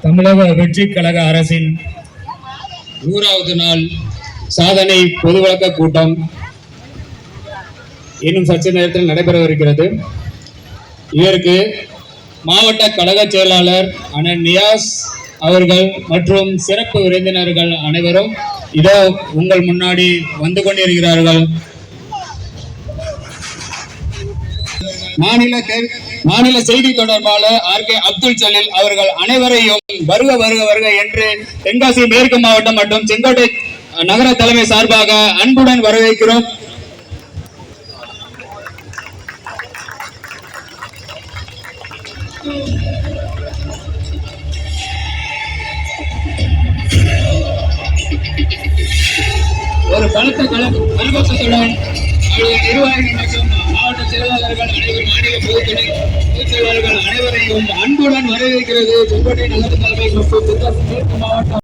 தமிழக வெற்றி கழக அரசின் 100வது நாள் சாதனை பொது வழக்க கூட்டம் இன்னும் சற்று நேரத்தில் நடைபெறவிருக்கிறது. இதற்கு மாவட்ட கழக செயலாளர் அண்ணன் நியாஸ் அவர்கள் மற்றும் சிறப்பு விருந்தினர்கள் அனைவரும் இதோ உங்கள் முன்னாடி வந்து கொண்டிருக்கிறார்கள். மாநில செய்தி தொடர்பாளர் ஆர்.கே. அப்துல் ஜலீல் அவர்கள் அனைவரையும் வருக வருக வருக என்று தென்காசி மேற்கு மாவட்டம் மற்றும் செங்கோட்டை நகர தலைமை சார்பாக அன்புடன் வரவேற்கிறோம். ஒரு பலத்த கலகத்துடன் நிர்வாகிகள் மற்றும் மாவட்ட செயலாளர்கள் அனைவரும் மாநில பொதுச் செயலாளர்கள் அனைவரையும் அன்புடன் வரவேற்கிறது செங்கோட்டை நகர தலைமை மற்றும் தென்காசி மேற்கு மாவட்டம்.